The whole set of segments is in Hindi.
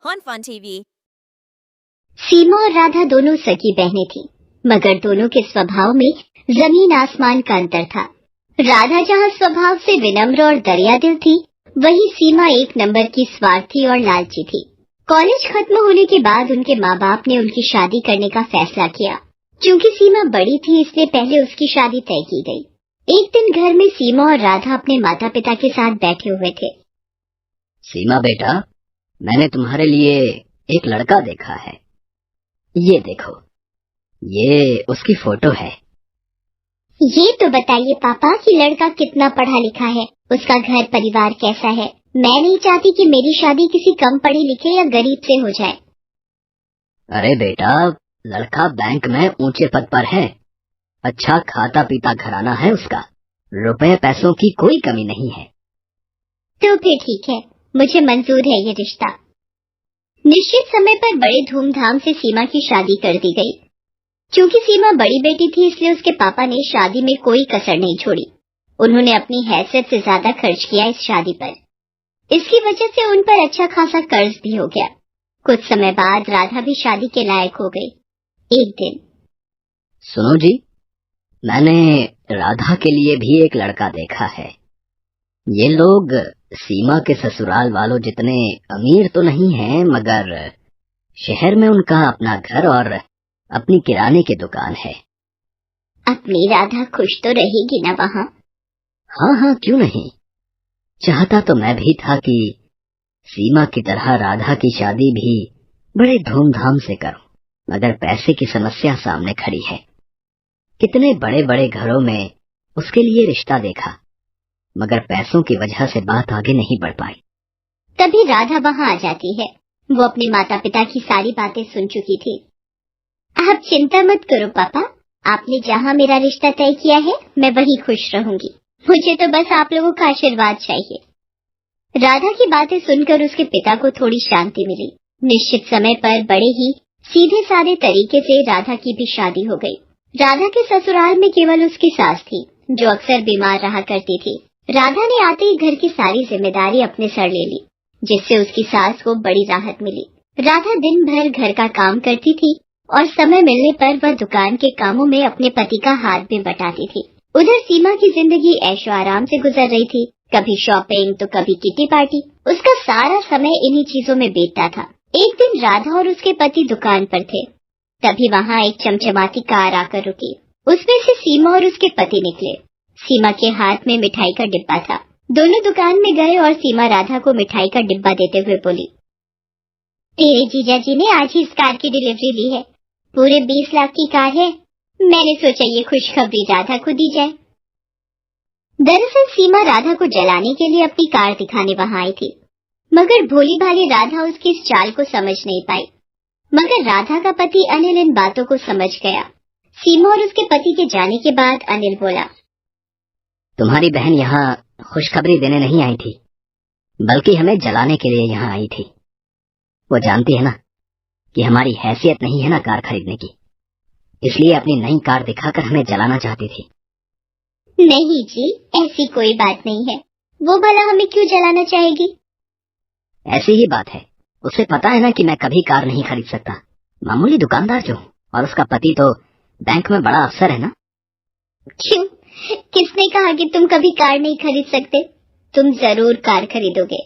on Fun TV। सीमा और राधा दोनों सगी बहनें थीं, मगर दोनों के स्वभाव में जमीन आसमान का अंतर था। राधा जहाँ स्वभाव से विनम्र और दरियादिल थी, वहीं सीमा एक नंबर की स्वार्थी और लालची थी। कॉलेज खत्म होने के बाद उनके माँ बाप ने उनकी शादी करने का फैसला किया। क्योंकि सीमा बड़ी थी, इसलिए पहले उसकी शादी तय की गई। एक दिन घर में सीमा और राधा अपने माता पिता के साथ बैठे हुए थे। सीमा बेटा, मैंने तुम्हारे लिए एक लड़का देखा है। ये देखो, ये उसकी फोटो है। ये तो बताइए पापा कि लड़का कितना पढ़ा लिखा है, उसका घर परिवार कैसा है। मैं नहीं चाहती कि मेरी शादी किसी कम पढ़े लिखे या गरीब से हो जाए। अरे बेटा, लड़का बैंक में ऊंचे पद पर है, अच्छा खाता पीता घराना है उसका, रुपए पैसों की कोई कमी नहीं है। तो फिर ठीक है, मुझे मंजूर है ये रिश्ता। निश्चित समय पर बड़े धूमधाम से सीमा की शादी कर दी गई। क्योंकि सीमा बड़ी बेटी थी, इसलिए उसके पापा ने शादी में कोई कसर नहीं छोड़ी। उन्होंने अपनी हैसियत से ज्यादा खर्च किया इस शादी पर। इसकी वजह से उन पर अच्छा खासा कर्ज भी हो गया। कुछ समय बाद राधा भी शादी के लायक हो गई। एक दिन, सुनो जी, मैंने राधा के लिए भी एक लड़का देखा है। ये लोग सीमा के ससुराल वालों जितने अमीर तो नहीं हैं, मगर शहर में उनका अपना घर और अपनी किराने की दुकान है। अपनी राधा खुश तो रहेगी ना वहाँ? हाँ हाँ, क्यों नहीं। चाहता तो मैं भी था कि सीमा की तरह राधा की शादी भी बड़े धूमधाम से करूं, मगर पैसे की समस्या सामने खड़ी है। कितने बड़े बड़े घरों में उसके लिए रिश्ता देखा, मगर पैसों की वजह से बात आगे नहीं बढ़ पाई। तभी राधा वहाँ आ जाती है। वो अपने माता पिता की सारी बातें सुन चुकी थी। आप चिंता मत करो पापा, आपने जहाँ मेरा रिश्ता तय किया है, मैं वहीं खुश रहूंगी। मुझे तो बस आप लोगों का आशीर्वाद चाहिए। राधा की बातें सुनकर उसके पिता को थोड़ी शांति मिली। निश्चित समय पर बड़े ही सीधे साधे तरीके से राधा की भी शादी हो गई। राधा के ससुराल में केवल उसकी सास थी, जो अक्सर बीमार रहा करती थी। राधा ने आते ही घर की सारी जिम्मेदारी अपने सर ले ली, जिससे उसकी सास को बड़ी राहत मिली। राधा दिन भर घर का काम करती थी और समय मिलने पर वह दुकान के कामों में अपने पति का हाथ भी बटाती थी। उधर सीमा की जिंदगी ऐशो आराम से गुजर रही थी। कभी शॉपिंग तो कभी किटी पार्टी। उसका सारा समय इन्हीं चीजों में बीतता था। एक दिन राधा और उसके पति दुकान पर थे। तभी वहाँ एक चमचमाती कार आकर रुकी। उसमें से सीमा और उसके पति निकले। सीमा के हाथ में मिठाई का डिब्बा था। दोनों दुकान में गए और सीमा राधा को मिठाई का डिब्बा देते हुए बोली, तेरे जीजा जी ने आज ही इस कार की डिलीवरी ली है। पूरे 20 लाख की कार है। मैंने सोचा ये खुशखबरी राधा को दी जाए। दरअसल सीमा राधा को जलाने के लिए अपनी कार दिखाने वहाँ आई थी, मगर भोली भाली राधा उसकी इस चाल को समझ नहीं पाई। मगर राधा का पति अनिल इन बातों को समझ गया। सीमा और उसके पति के जाने के बाद अनिल बोला, तुम्हारी बहन यहाँ खुशखबरी देने नहीं आई थी, बल्कि हमें जलाने के लिए यहाँ आई थी। वो जानती है ना कि हमारी हैसियत नहीं है ना कार खरीदने की, इसलिए अपनी नई कार दिखाकर हमें जलाना चाहती थी। नहीं जी, ऐसी कोई बात नहीं है। वो भला हमें क्यों जलाना चाहेगी? ऐसी ही बात है। उसे पता है ना कि मैं कभी कार नहीं खरीद सकता, मामूली दुकानदार जो हूँ, और उसका पति तो बैंक में बड़ा अफसर है ना। क्यों? किसने कहा कि तुम कभी कार नहीं खरीद सकते? तुम जरूर कार खरीदोगे।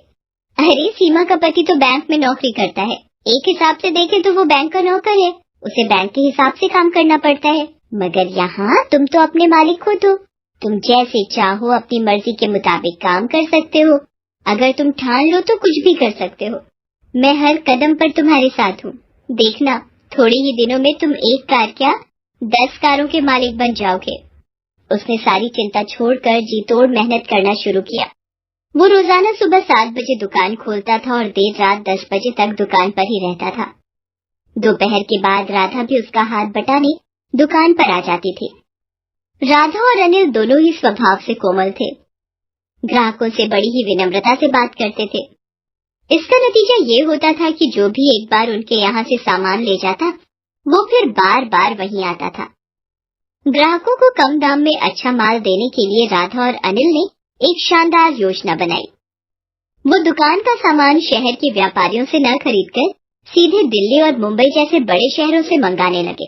अरे सीमा का पति तो बैंक में नौकरी करता है। एक हिसाब से देखें तो वो बैंक का नौकर है, उसे बैंक के हिसाब से काम करना पड़ता है। मगर यहाँ तुम तो अपने मालिक खुद हो। तुम जैसे चाहो अपनी मर्जी के मुताबिक काम कर सकते हो। अगर तुम ठान लो तो कुछ भी कर सकते हो। मैं हर कदम पर तुम्हारे साथ हूँ। देखना, थोड़े ही दिनों में तुम एक कार क्या 10 कारों के मालिक बन जाओगे। उसने सारी चिंता छोड़कर जी तोड़ मेहनत करना शुरू किया। वो रोजाना सुबह 7 बजे दुकान खोलता था और देर रात 10 बजे तक दुकान पर ही रहता था। दोपहर के बाद राधा भी उसका हाथ बटाने दुकान पर आ जाती थी। राधा और अनिल दोनों ही स्वभाव से कोमल थे। ग्राहकों से बड़ी ही विनम्रता से बात करते थे। इसका नतीजा ये होता था कि जो भी एक बार उनके यहाँ से सामान ले जाता, वो फिर बार बार वहीं आता था। ग्राहकों को कम दाम में अच्छा माल देने के लिए राधा और अनिल ने एक शानदार योजना बनाई। वो दुकान का सामान शहर के व्यापारियों से न खरीदकर सीधे दिल्ली और मुंबई जैसे बड़े शहरों से मंगाने लगे।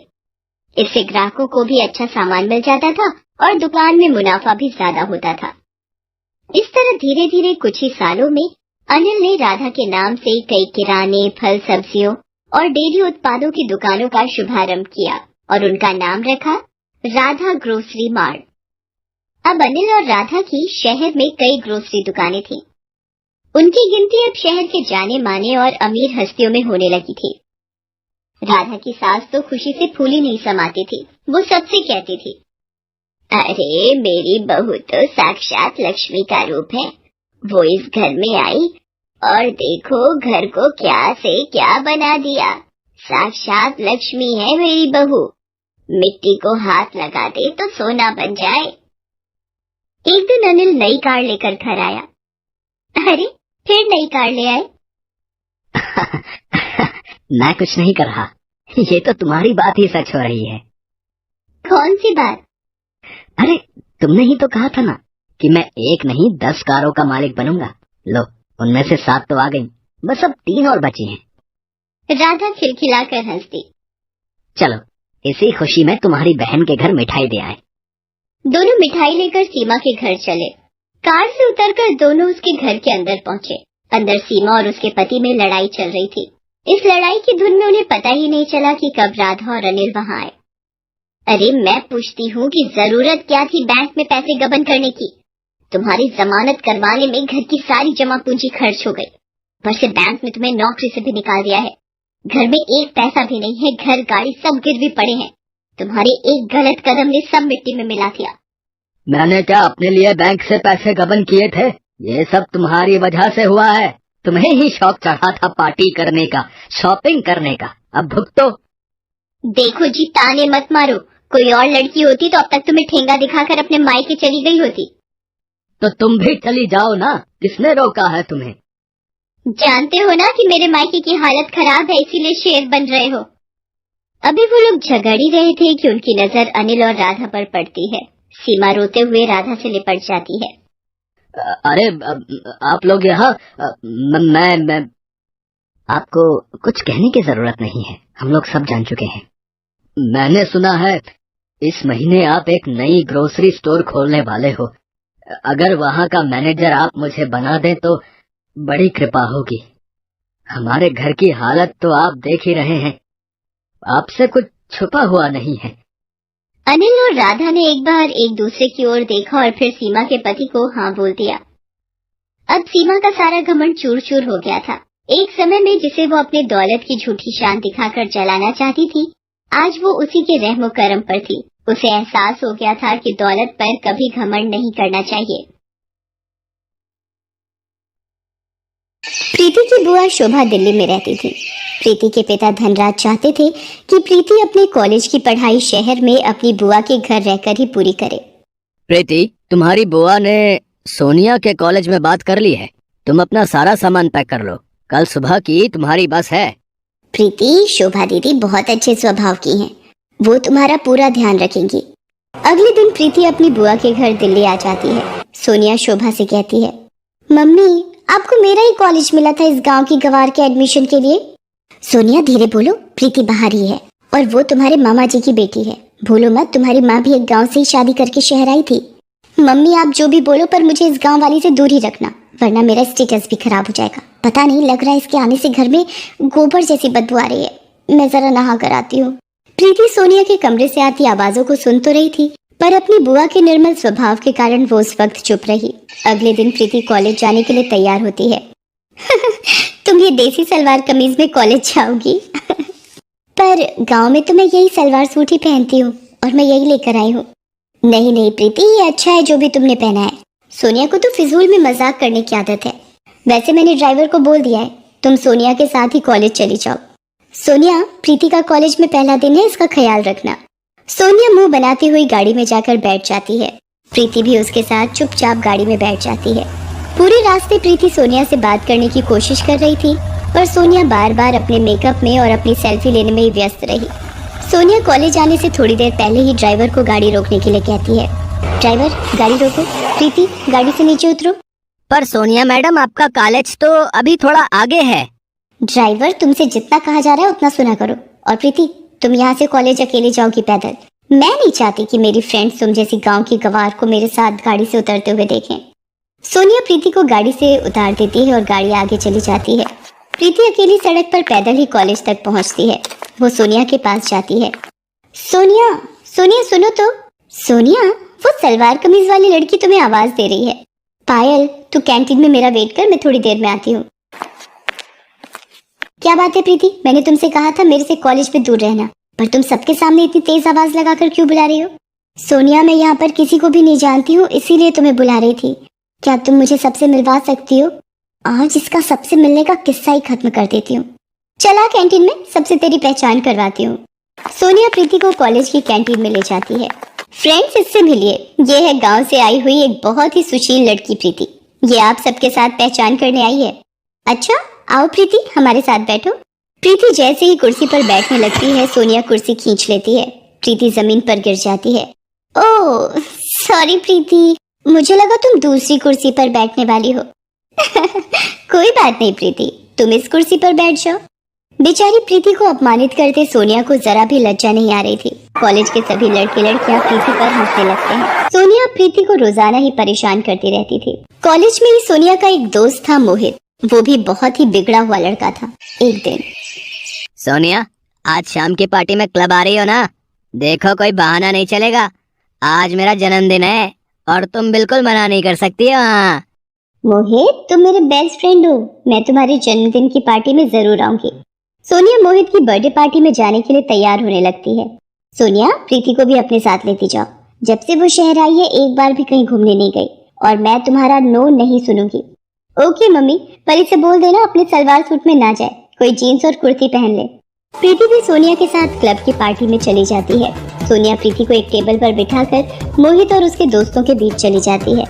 इससे ग्राहकों को भी अच्छा सामान मिल जाता था और दुकान में मुनाफा भी ज्यादा होता था। इस तरह धीरे धीरे कुछ ही सालों में अनिल ने राधा के नाम से कई किराने, फल, सब्जियों और डेयरी उत्पादों की दुकानों का शुभारंभ किया और उनका नाम रखा राधा ग्रोसरी मार्ट। अब अनिल और राधा की शहर में कई ग्रोसरी दुकानें थीं। उनकी गिनती अब शहर के जाने माने और अमीर हस्तियों में होने लगी थी। राधा की सास तो खुशी से फूली नहीं समाती थी। वो सबसे कहती थी, अरे मेरी बहू तो साक्षात लक्ष्मी का रूप है। वो इस घर में आई और देखो घर को क्या से क्या बना दिया। साक्षात लक्ष्मी है मेरी बहू। मिट्टी को हाथ लगा दे तो सोना बन जाए। एक दिन अनिल नई कार लेकर घर आया। अरे फिर नई कार ले आए? मैं कुछ नहीं कर रहा। ये तो तुम्हारी बात ही सच हो रही है। कौन सी बात? अरे तुमने ही तो कहा था ना कि मैं एक नहीं 10 कारों का मालिक बनूंगा। लो उनमें से 7 तो आ गई, बस अब 3 और बची हैं। राधा खिलखिलाकर हंस दी। चलो इसी खुशी में तुम्हारी बहन के घर मिठाई दे आए। दोनों मिठाई लेकर सीमा के घर चले। कार से उतरकर दोनों उसके घर के अंदर पहुंचे। अंदर सीमा और उसके पति में लड़ाई चल रही थी। इस लड़ाई की धुन में उन्हें पता ही नहीं चला कि कब राधा और अनिल वहां आए। अरे मैं पूछती हूँ कि जरूरत क्या थी बैंक में पैसे गबन करने की? तुम्हारी जमानत करवाने में घर की सारी जमा पूंजी खर्च हो गई। ऊपर से बैंक में तुम्हें नौकरी से भी निकाल दिया है। घर में एक पैसा भी नहीं है। घर गाड़ी सब गिरवी पड़े हैं। तुम्हारे एक गलत कदम ने सब मिट्टी में मिला दिया। मैंने क्या अपने लिए बैंक से पैसे गबन किए थे? ये सब तुम्हारी वजह से हुआ है। तुम्हें ही शौक चढ़ा था पार्टी करने का, शॉपिंग करने का। अब भुगतो। देखो जी, ताने मत मारो। कोई और लड़की होती तो अब तक तुम्हें ठेंगा दिखाकर अपने मायके चली गई होती। तो तुम भी चली जाओ ना, किसने रोका है तुम्हें? जानते हो ना कि मेरे मायके की हालत खराब है, इसीलिए शेर बन रहे हो। अभी वो लोग झगड़ ही रहे थे कि उनकी नजर अनिल और राधा पर पड़ती है। सीमा रोते हुए राधा से लिपट जाती है। अरे आप लोग यहाँ, मैं आपको कुछ कहने की जरूरत नहीं है। हम लोग सब जान चुके हैं। मैंने सुना है इस महीने आप एक नई ग्रोसरी स्टोर खोलने वाले हो। अगर वहाँ का मैनेजर आप मुझे बना दें तो बड़ी कृपा होगी। हमारे घर की हालत तो आप देख ही रहे हैं। आपसे कुछ छुपा हुआ नहीं है। अनिल और राधा ने एक बार एक दूसरे की ओर देखा और फिर सीमा के पति को हाँ बोल दिया। अब सीमा का सारा घमंड चूर चूर हो गया था। एक समय में जिसे वो अपने दौलत की झूठी शान दिखाकर जलाना चाहती थी, आज वो उसी के रहमो करम पर थी। उसे एहसास हो गया था कि दौलत पर कभी घमंड नहीं करना चाहिए। प्रीति की बुआ शोभा दिल्ली में रहती थी। प्रीति के पिता धनराज चाहते थे कि प्रीति अपने कॉलेज की पढ़ाई शहर में अपनी बुआ के घर रहकर ही पूरी करे। प्रीति, तुम्हारी बुआ ने सोनिया के कॉलेज में बात कर ली है। तुम अपना सारा सामान पैक कर लो, कल सुबह की तुम्हारी बस है। प्रीति, शोभा दीदी बहुत अच्छे स्वभाव की हैं। वो तुम्हारा पूरा ध्यान रखेंगी। अगले दिन प्रीति अपनी बुआ के घर दिल्ली आ जाती है। सोनिया शोभा से कहती है, मम्मी आपको मेरा ही कॉलेज मिला था इस गांव की गवार के एडमिशन के लिए। सोनिया धीरे बोलो, प्रीति बाहर ही है और वो तुम्हारे मामा जी की बेटी है। भूलो मत, तुम्हारी माँ भी एक गांव से ही शादी करके शहर आई थी। मम्मी आप जो भी बोलो पर मुझे इस गांव वाली से दूर ही रखना, वरना मेरा स्टेटस भी खराब हो जाएगा। पता नहीं, लग रहा है इसके आने से घर में गोबर जैसी बदबू आ रही है। मैं जरा नहा कर आती हूँ। प्रीति सोनिया के कमरे से आती आवाजों को सुन तो रही थी, पर अपनी बुआ के निर्मल स्वभाव के कारण वो उस वक्त चुप रही। अगले दिन प्रीति कॉलेज जाने के लिए तैयार होती है। तुम ये देसी सलवार कमीज में कॉलेज जाओगी? पर गांव में तो मैं यही सलवार सूट ही पहनती हूँ और मैं यही लेकर आई हूँ। नहीं नहीं प्रीति, ये अच्छा है जो भी तुमने पहना है। सोनिया को तो फिजूल में मजाक करने की आदत है। वैसे मैंने ड्राइवर को बोल दिया है, तुम सोनिया के साथ ही कॉलेज चली जाओ। सोनिया, प्रीति का कॉलेज में पहला दिन है, इसका ख्याल रखना। सोनिया मुंह बनाती हुई गाड़ी में जाकर बैठ जाती है। प्रीति भी उसके साथ चुपचाप गाड़ी में बैठ जाती है। पूरे रास्ते प्रीति सोनिया से बात करने की कोशिश कर रही थी, पर सोनिया बार बार अपने मेकअप में और अपनी सेल्फी लेने में ही व्यस्त रही। सोनिया कॉलेज आने से थोड़ी देर पहले ही ड्राइवर को गाड़ी रोकने के लिए कहती है, ड्राइवर गाड़ी रोको, प्रीति गाड़ी से नीचे उतरो। पर सोनिया मैडम, आपका कॉलेज तो अभी थोड़ा आगे है। ड्राइवर, तुमसे जितना कहा जा रहा है उतना सुना करो। और प्रीति, तुम यहाँ से कॉलेज अकेले जाओगी पैदल। मैं नहीं चाहती कि मेरी फ्रेंड्स तुम जैसी गांव की गवार को मेरे साथ गाड़ी से उतरते हुए देखें। सोनिया प्रीति को गाड़ी से उतार देती है और गाड़ी आगे चली जाती है। प्रीति अकेली सड़क पर पैदल ही कॉलेज तक पहुंचती है। वो सोनिया के पास जाती है। सोनिया, सोनिया सुनो तो। सोनिया, वो सलवार कमीज वाली लड़की तुम्हें आवाज दे रही है। पायल, तू कैंटीन में मेरा वेट कर, मैं थोड़ी देर में आती हूँ। क्या बात है प्रीति, मैंने तुमसे कहा था मेरे से कॉलेज पे दूर रहना, पर तुम सबके सामने इतनी तेज आवाज लगाकर क्यों बुला रही हो? सोनिया, मैं यहाँ पर किसी को भी नहीं जानती हूँ, इसीलिए तुम्हें बुला रही थी। क्या तुम मुझे सबसे मिलवा सकती हो? आज इसका सबसे मिलने का किस्सा ही खत्म कर देती हूँ। चला कैंटीन में, सबसे तेरी पहचान करवाती हूँ। सोनिया प्रीति को कॉलेज की कैंटीन में ले जाती है। फ्रेंड्स, इससे मिलिए, ये है गांव से आई हुई एक बहुत ही सुशील लड़की प्रीति। ये आप सबके साथ पहचान करने आई है। अच्छा, आओ प्रीति, हमारे साथ बैठो। प्रीति जैसे ही कुर्सी पर बैठने लगती है, सोनिया कुर्सी खींच लेती है। प्रीति जमीन पर गिर जाती है। ओह सॉरी प्रीति, मुझे लगा तुम दूसरी कुर्सी पर बैठने वाली हो। कोई बात नहीं प्रीति, तुम इस कुर्सी पर बैठ जाओ। बेचारी प्रीति को अपमानित करते सोनिया को जरा भी लज्जा नहीं आ रही थी। कॉलेज के सभी लड़के लड़कियां प्रीति पर हंसने लगते हैं। सोनिया प्रीति को रोजाना ही परेशान करती रहती थी। कॉलेज में ही सोनिया का एक दोस्त था, मोहित। वो भी बहुत ही बिगड़ा हुआ लड़का था। एक दिन, सोनिया, आज शाम की पार्टी में क्लब आ रही हो ना? देखो, कोई बहाना नहीं चलेगा। आज मेरा जन्मदिन है और तुम बिल्कुल मना नहीं कर सकती हो। हाँ मोहित, तुम मेरे बेस्ट फ्रेंड हो, मैं तुम्हारे जन्मदिन की पार्टी में जरूर आऊंगी। सोनिया मोहित की बर्थडे पार्टी में जाने के लिए तैयार होने लगती है। सोनिया, प्रीति को भी अपने साथ लेती जाओ। जब से वो शहर आई है, एक बार भी कहीं घूमने नहीं गई और मैं तुम्हारा नो नहीं सुनूंगी। ओके मम्मी, पर इसे बोल देना अपने सलवार सूट में ना जाए, कोई जीन्स और कुर्ती पहन ले। प्रीति भी सोनिया के साथ क्लब की पार्टी में चली जाती है। सोनिया प्रीति को एक टेबल पर बिठाकर मोहित और उसके दोस्तों के बीच चली जाती है।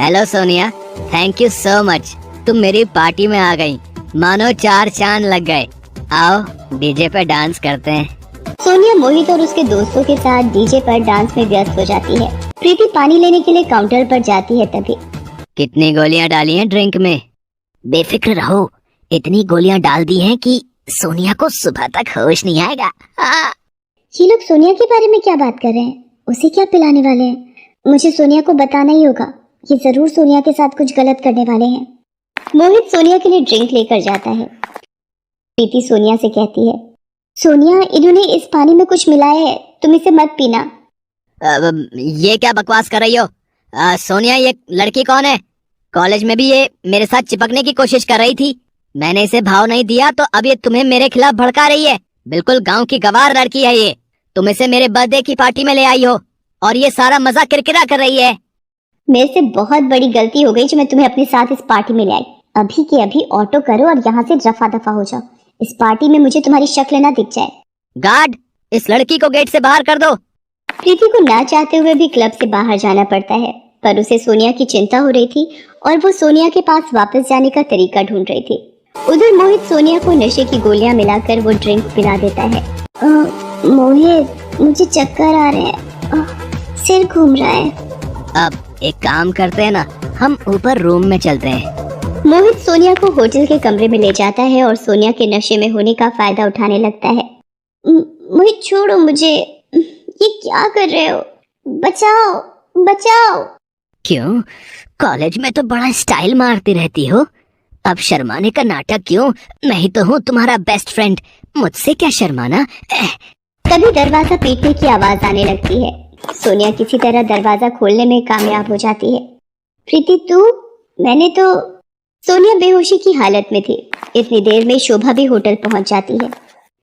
Hello Sonia, thank you so much, तुम मेरी पार्टी में आ गई, मानो 4 चांद लग गए। आओ डीजे पर डांस करते हैं। सोनिया मोहित और उसके दोस्तों के साथ डीजे पर डांस में व्यस्त हो जाती है। प्रीति पानी लेने के लिए काउंटर पर जाती है। तभी, कितनी गोलियां डाली हैं ड्रिंक में? बेफिक्र रहो, इतनी गोलियां डाल दी हैं कि सोनिया को सुबह तक होश नहीं आएगा। ये लोग सोनिया के बारे में क्या बात कर रहे हैं? उसे क्या पिलाने वाले हैं? मुझे सोनिया को बताना ही होगा। ये जरूर सोनिया के साथ कुछ गलत करने वाले हैं। मोहित सोनिया के लिए ड्रिंक लेकर जाता है। प्रीति सोनिया से कहती है, सोनिया, इन्होंने इस पानी में कुछ मिलाया है, तुम इसे मत पीना। ये क्या बकवास कर रही हो? सोनिया, ये लड़की कौन है? कॉलेज में भी ये मेरे साथ चिपकने की कोशिश कर रही थी। मैंने इसे भाव नहीं दिया तो अब ये तुम्हें मेरे खिलाफ भड़का रही है। बिल्कुल गांव की गवार लड़की है ये। तुम इसे मेरे बर्थडे की पार्टी में ले आई हो और ये सारा मजा किरकिरा कर रही है। मेरे से बहुत बड़ी गलती हो गई जो मैं तुम्हें अपने साथ इस पार्टी में ले आई। अभी के अभी ऑटो करो और यहाँ से रफा दफा हो जाओ। इस पार्टी में मुझे तुम्हारी शक्ल ना दिख जाए। गार्ड, इस लड़की को गेट से बाहर कर दो। प्रीति को ना चाहते हुए भी क्लब से बाहर जाना पड़ता है, पर उसे सोनिया की चिंता हो रही थी और वो सोनिया के पास वापस जाने का तरीका ढूंढ रही थी। उधर मोहित सोनिया को नशे की गोलियां मिलाकर वो ड्रिंक पिला देता है। मोहित, मुझे चक्कर आ रहे हैं, सिर घूम रहा है। अब एक काम करते हैं ना, हम ऊपर रूम में चलते हैं। मोहित सोनिया को होटल के कमरे में ले जाता है और सोनिया के नशे में होने का फायदा उठाने लगता है। मोहित, छोड़ो मुझे, ये क्या कर रहे हो? बचाओ, बचाओ। क्यों? कॉलेज में तो बड़ा स्टाइल मारती रहती हो, अब शर्माने का नाटक क्यों? मैं ही तो हूँ तुम्हारा बेस्ट फ्रेंड, मुझसे क्या शर्माना। तभी दरवाजा पीटने की आवाज आने लगती है। सोनिया किसी तरह दरवाजा खोलने में कामयाब हो जाती है। प्रीति, तू? मैंने तो। सोनिया बेहोशी की हालत में थी। इतनी देर में शोभा भी होटल पहुंच जाती है।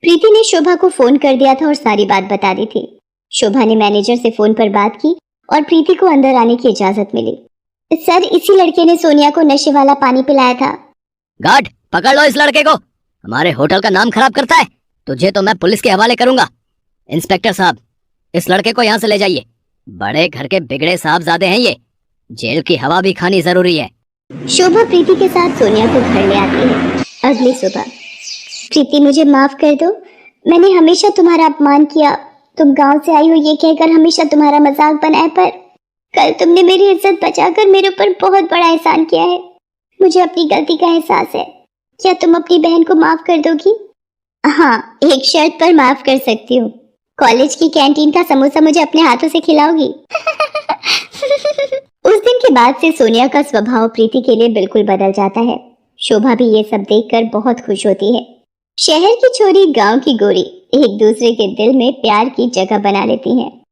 प्रीति ने शोभा को फोन कर दिया था और सारी बात बता दी थी। शोभा ने मैनेजर से फोन पर बात की और प्रीति को अंदर आने की इजाजत मिली। सर, इसी लड़के ने सोनिया को नशे वाला पानी पिलाया था। गार्ड, पकड़ लो इस लड़के को, हमारे होटल का नाम खराब करता है। तुझे तो मैं पुलिस के हवाले करूंगा। इंस्पेक्टर साहब, इस लड़के को यहाँ से ले जाइए। बड़े घर के बिगड़े साहबजादे हैं ये, जेल की हवा भी खानी जरूरी है। शोभा प्रीति के साथ सोनिया को घर ले आती है। अगली सुबह, प्रीति, मुझे माफ कर दो, मैंने हमेशा तुम्हारा अपमान किया। तुम गांव से आई हो ये कहकर हमेशा तुम्हारा मजाक बनाए, पर कल तुमने मेरी इज्जत बचाकर मेरे ऊपर बहुत बड़ा एहसान किया है। मुझे अपनी गलती का एहसास है। क्या तुम अपनी बहन को माफ कर दोगी? हाँ, एक शर्त पर माफ कर सकती हूँ। कॉलेज की कैंटीन का समोसा मुझे अपने हाथों से खिलाओगी? उस दिन के बाद से सोनिया का स्वभाव प्रीति के लिए बिल्कुल बदल जाता है। शोभा भी ये सब देखकर बहुत खुश होती है। शहर की छोरी, गांव की गोरी एक दूसरे के दिल में प्यार की जगह बना लेती हैं।